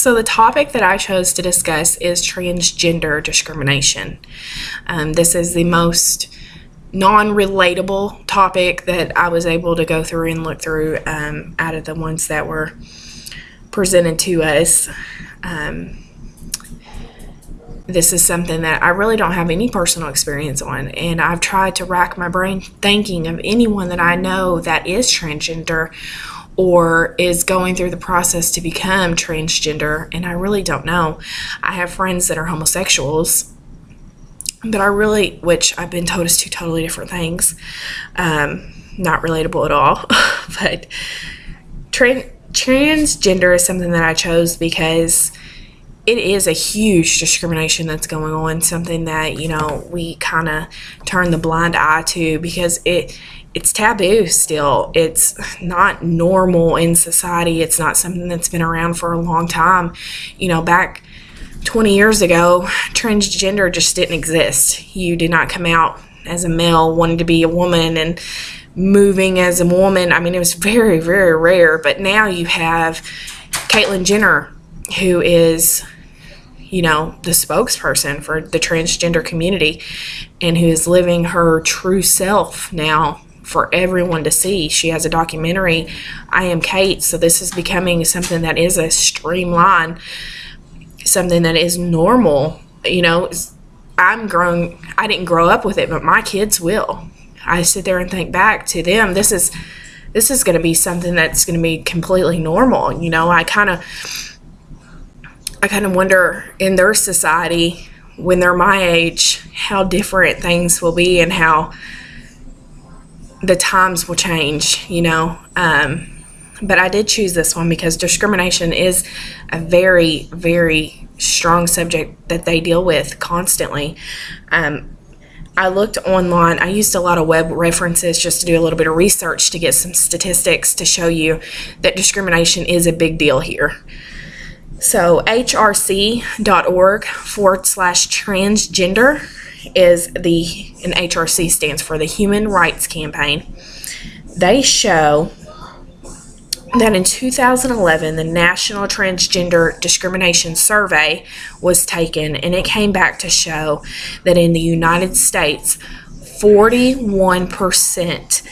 So the topic that I chose to discuss is transgender discrimination. This is the most non-relatable topic that I was able to go through and look through out of the ones that were presented to us. This is something that I really don't have any personal experience on, and I've tried to rack my brain thinking of anyone that I know that is transgender or is going through the process to become transgender, and I really don't know. I have friends that are homosexuals, but which I've been told is two totally different things. Not relatable at all. But transgender is something that I chose because it is a huge discrimination that's going on, something that, we kind of turn the blind eye to because it's taboo still. It's not normal in society. It's not something that's been around for a long time. Back 20 years ago, transgender just didn't exist. You did not come out as a male wanting to be a woman and moving as a woman. I mean, it was very, very rare. But now you have Caitlyn Jenner, who is the spokesperson for the transgender community and who is living her true self now for everyone to see. She has a documentary, I Am Kate, so this is becoming something that is a streamline, something that is normal. I didn't grow up with it, but my kids will. I sit there and think back to them. This is going to be something that's going to be completely normal. I kind of wonder in their society, when they're my age, how different things will be and how the times will change, But I did choose this one because discrimination is a very, very strong subject that they deal with constantly. I looked online. I used a lot of web references just to do a little bit of research to get some statistics to show you that discrimination is a big deal here. So hrc.org/transgender is and HRC stands for the Human Rights Campaign. They show that in 2011, the National Transgender Discrimination Survey was taken, and it came back to show that in the United States, 41%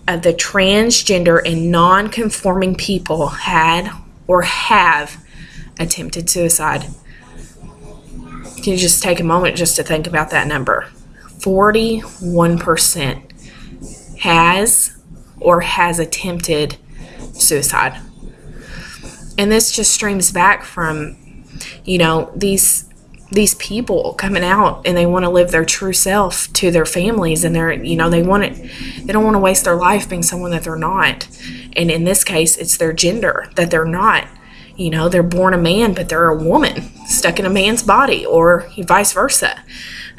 of the transgender and non-conforming people had or have attempted suicide. Can you just take a moment just to think about that number? 41% has or has attempted suicide. And this just streams back from, these people coming out and they want to live their true self to their families, and they don't want to waste their life being someone that they're not. And in this case, it's their gender that they're not. They're born a man, but they're a woman stuck in a man's body, or vice versa.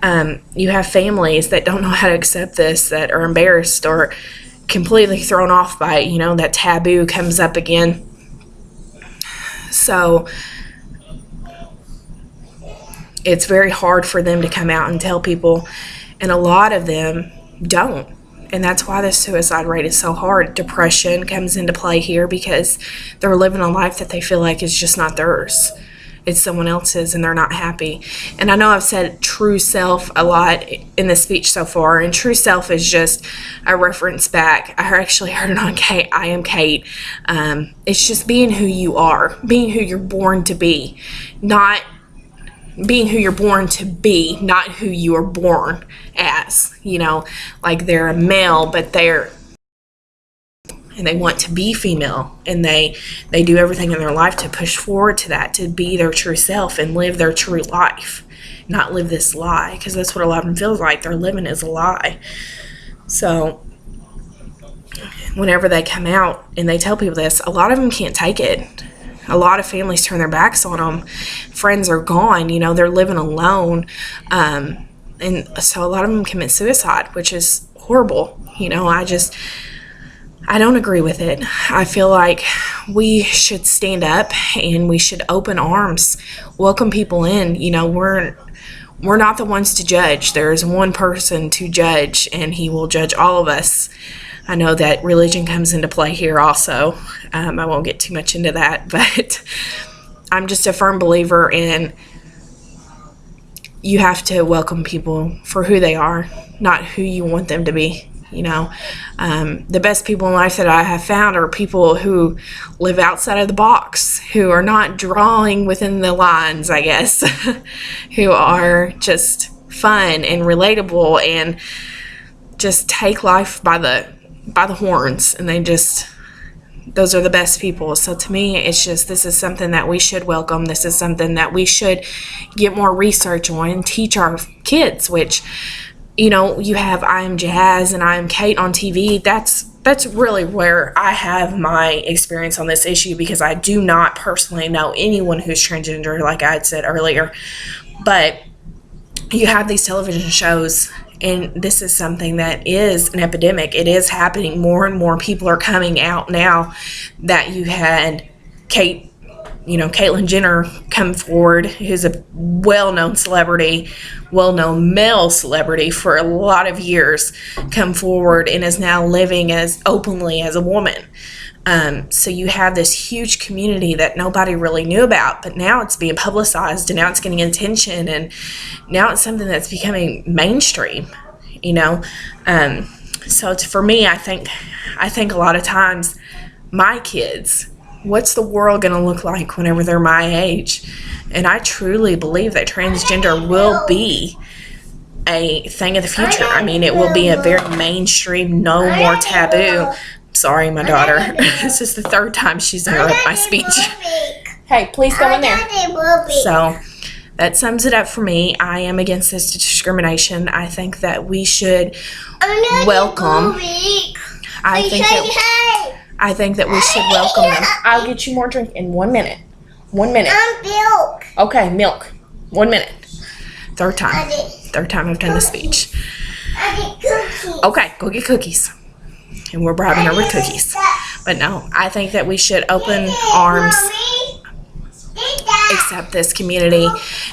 You have families that don't know how to accept this, that are embarrassed or completely thrown off by it. That taboo comes up again. So it's very hard for them to come out and tell people, and a lot of them don't. And that's why the suicide rate is so hard. Depression comes into play here because they're living a life that they feel like is just not theirs. It's someone else's, and they're not happy. And I know I've said true self a lot in the speech so far, and true self is just a reference back. I actually heard it on I Am Kate. It's just being who you are, being who you're born to be, not being who you're born to be, not who you are born as. Like they're a male, but they want to be female, and they do everything in their life to push forward to that, to be their true self and live their true life, not live this lie, because that's what a lot of them feels like. They're living as a lie. So whenever they come out and they tell people this, a lot of them can't take it. A lot of families turn their backs on them. Friends are gone. They're living alone. And so a lot of them commit suicide, which is horrible. I don't agree with it. I feel like we should stand up and we should open arms, welcome people in. We're not the ones to judge. There's one person to judge, and he will judge all of us. I know that religion comes into play here also. I won't get too much into that, but I'm just a firm believer in you have to welcome people for who they are, not who you want them to be. The best people in life that I have found are people who live outside of the box, who are not drawing within the lines, I guess, who are just fun and relatable and just take life by the horns, and those are the best people. So to me, it's just, this is something that we should welcome. This is something that we should get more research on and teach our kids, which, you have I Am Jazz and I Am Kate on TV. That's really where I have my experience on this issue, because I do not personally know anyone who's transgender, like I had said earlier. But you have these television shows, and this is something that is an epidemic. It is happening. More and more people are coming out now. That you had Caitlyn Jenner come forward, who's a well-known celebrity, well-known male celebrity for a lot of years, come forward and is now living as openly as a woman. So you have this huge community that nobody really knew about, but now it's being publicized, and now it's getting attention, and now it's something that's becoming mainstream, So for me, I think a lot of times my kids, what's the world going to look like whenever they're my age? And I truly believe that transgender will be a thing of the future. I mean, it will be a very mainstream, no more taboo. Sorry, my daughter. This is the third time she's interrupted my speech. Hey, please go in there. So that sums it up for me. I am against this discrimination. I think that we should welcome. I think that we should welcome them. I'll get you more drink in 1 minute. 1 minute. Milk. Okay, milk. 1 minute. Third time. Third time I've done the speech. Okay, go get cookies. And we're bribing her with cookies. But no, I think that we should open arms, accept this community.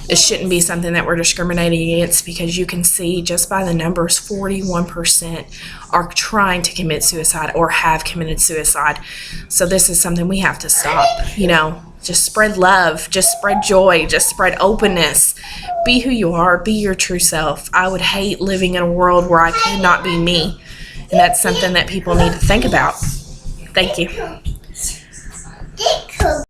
It shouldn't be something that we're discriminating against, because you can see just by the numbers, 41% are trying to commit suicide or have committed suicide. So this is something we have to stop. Just spread love, just spread joy, just spread openness. Be who you are, be your true self. I would hate living in a world where I could not be me. And that's something that people need to think about. Thank you.